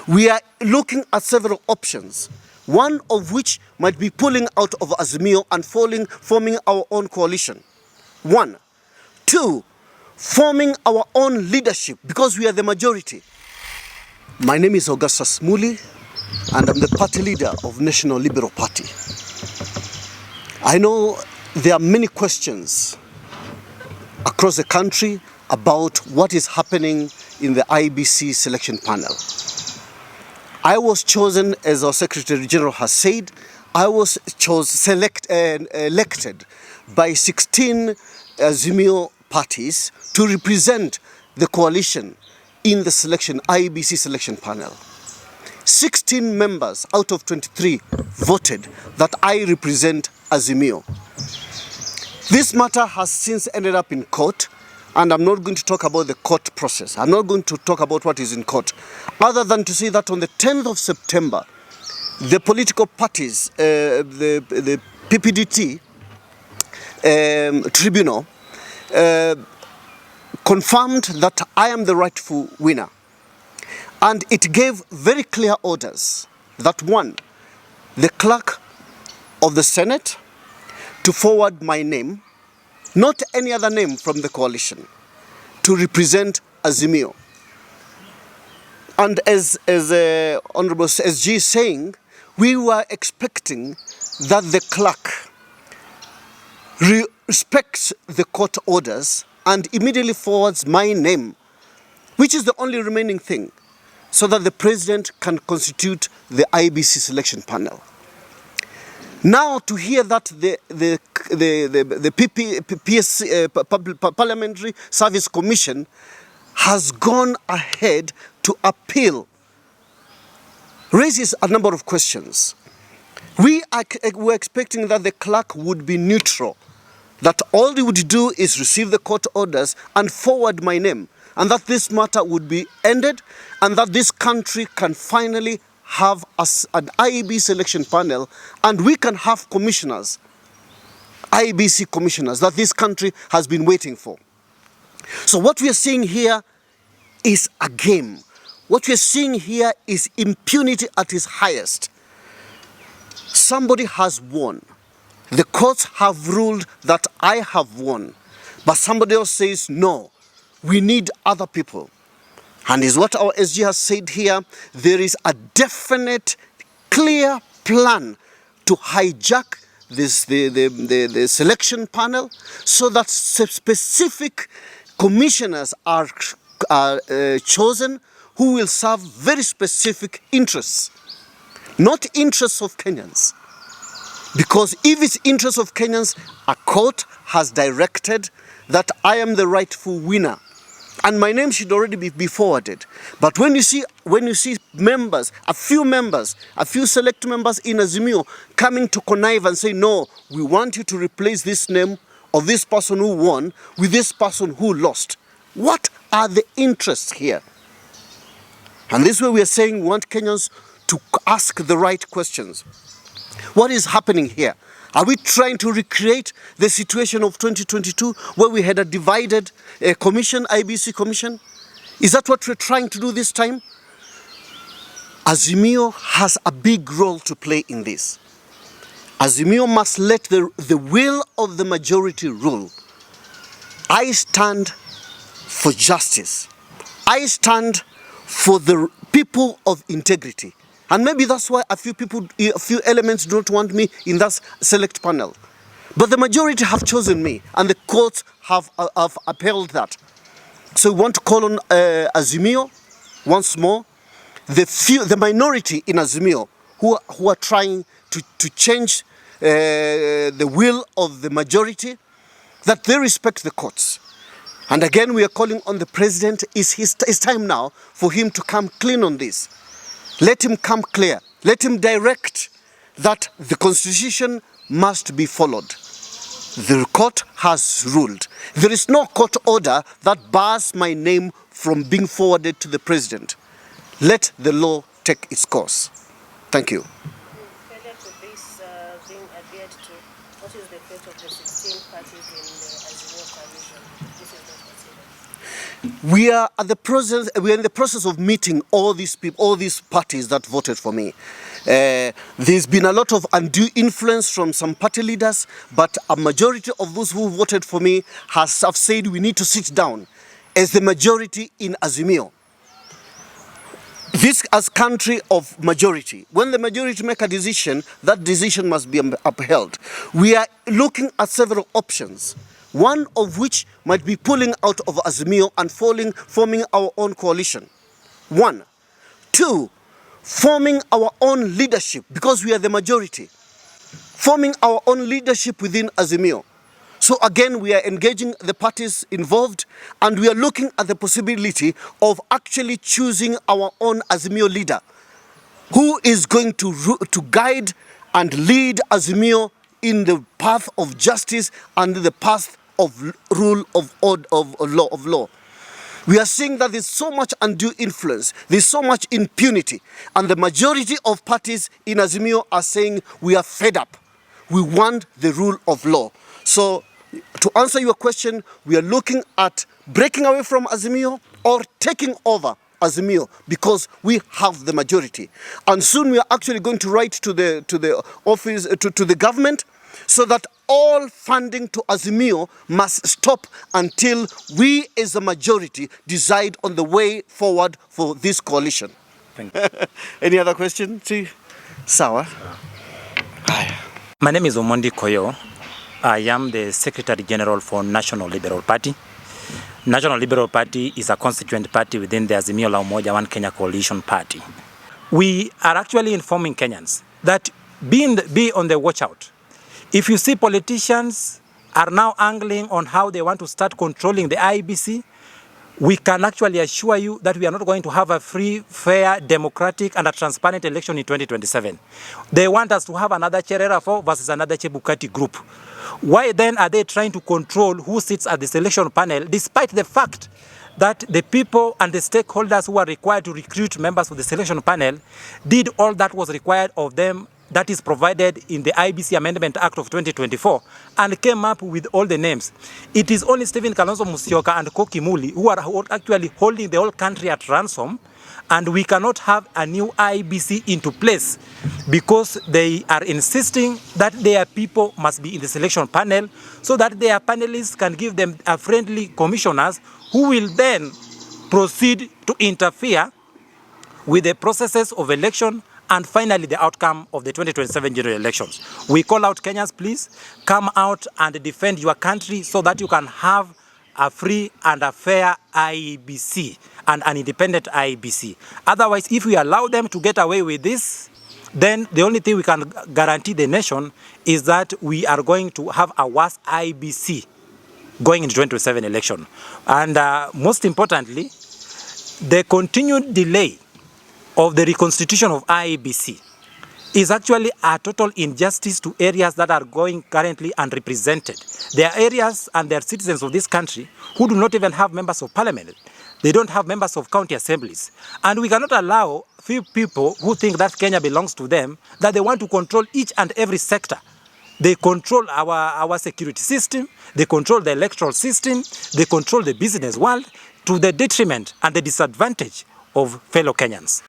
We are looking at several options, one of which might be pulling out of Azimio and forming our own coalition. 1. 2, forming our own leadership because we are the majority. My name is Augustus Muli and I'm the party leader of National Liberal Party. I know there are many questions across the country about what is happening in the IEBC selection panel. I was chosen, as our Secretary General has said, I was elected by 16 Azimio parties to represent the coalition in the IEBC selection panel. 16 members out of 23 voted that I represent Azimio. This matter has since ended up in court, and I'm not going to talk about the court process. I'm not going to talk about what is in court, other than to say that on the 10th of September, the political parties, the PPDT tribunal, confirmed that I am the rightful winner. And it gave very clear orders that 1, the clerk of the Senate to forward my name, not any other name from the coalition, to represent Azimio. And as Honorable SG is saying, we were expecting that the clerk respects the court orders and immediately forwards my name, which is the only remaining thing, so that the president can constitute the IEBC selection panel. Now to hear that the Parliamentary Service Commission has gone ahead to appeal raises a number of questions. We were expecting that the clerk would be neutral, that all he would do is receive the court orders and forward my name, and that this matter would be ended, and that this country can finally have an IEB selection panel, and we can have commissioners, IEBC commissioners, that this country has been waiting for. So what we are seeing here is a game. What we are seeing here is impunity at its highest. Somebody has won. The courts have ruled that I have won, but somebody else says, no, we need other people. And is what our SG has said here, there is a definite, clear plan to hijack the selection panel so that specific commissioners are chosen who will serve very specific interests, not interests of Kenyans. Because if it's interests of Kenyans, a court has directed that I am the rightful winner, and my name should already be forwarded. But when you see members, a few select members in Azimio coming to connive and say, no, we want you to replace this name of this person who won with this person who lost. What are the interests here? And this way we are saying we want Kenyans to ask the right questions. What is happening here? Are we trying to recreate the situation of 2022 where we had a divided commission, IEBC commission? Is that what we're trying to do this time? Azimio has a big role to play in this. Azimio must let the will of the majority rule. I stand for justice. I stand for the people of integrity. And maybe that's why a few elements don't want me in that select panel. But the majority have chosen me, and the courts have upheld that. So we want to call on Azimio once more, the minority in Azimio who are trying to change the will of the majority, that they respect the courts. And again, we are calling on the president. It's time now for him to come clean on this. Let him come clear. Let him direct that the constitution must be followed. The court has ruled. There is no court order that bars my name from being forwarded to the president. Let the law take its course. Thank you. Failure to this being adhered to, what is the fate of the 16 parties in the Azimio coalition? This is not considered. We are in the process of meeting all these people, all these parties that voted for me. There's been a lot of undue influence from some party leaders, but a majority of those who voted for me have said we need to sit down as the majority in Azimio. This as country of majority. When the majority make a decision, that decision must be upheld. We are looking at several options, one of which might be pulling out of Azimio and forming our own coalition. One. Two, forming our own leadership, because we are the majority. Forming our own leadership within Azimio. So again, we are engaging the parties involved, and we are looking at the possibility of actually choosing our own Azimio leader, who is going to guide and lead Azimio in the path of justice and the path of rule of law. We are seeing that there's so much undue influence, there's so much impunity, and the majority of parties in Azimio are saying we are fed up. We want the rule of law. So, to answer your question, we are looking at breaking away from Azimio or taking over Azimio, because we have the majority. And soon we are actually going to write to the office, to the government, so that all funding to Azimio must stop until we as a majority decide on the way forward for this coalition. Thank you. Any other question? See? Sawa. Hi. My name is Omondi Koyo. I am the Secretary General for National Liberal Party. National Liberal Party is a constituent party within the Azimio la Umoja One Kenya Coalition Party. We are actually informing Kenyans that be on the watch out. If you see politicians are now angling on how they want to start controlling the IEBC, we can actually assure you that we are not going to have a free, fair, democratic and a transparent election in 2027. They want us to have another Cherera 4 versus another Chebukati group. Why then are they trying to control who sits at the selection panel, despite the fact that the people and the stakeholders who are required to recruit members of the selection panel did all that was required of them, that is provided in the IEBC Amendment Act of 2024, and came up with all the names. It is only Stephen Kalonzo Musyoka and Koki Muli who are actually holding the whole country at ransom, and we cannot have a new IEBC into place because they are insisting that their people must be in the selection panel so that their panelists can give them a friendly commissioners who will then proceed to interfere with the processes of election and finally the outcome of the 2027 general elections. We call out Kenyans, please come out and defend your country so that you can have a free and a fair IEBC and an independent IEBC. Otherwise, if we allow them to get away with this, then the only thing we can guarantee the nation is that we are going to have a worse IEBC going into 2027 election. And most importantly, the continued delay of the reconstitution of IEBC is actually a total injustice to areas that are going currently unrepresented. There are areas and there are citizens of this country who do not even have members of parliament. They don't have members of county assemblies. And we cannot allow few people who think that Kenya belongs to them, that they want to control each and every sector. They control our security system, they control the electoral system, they control the business world to the detriment and the disadvantage of fellow Kenyans.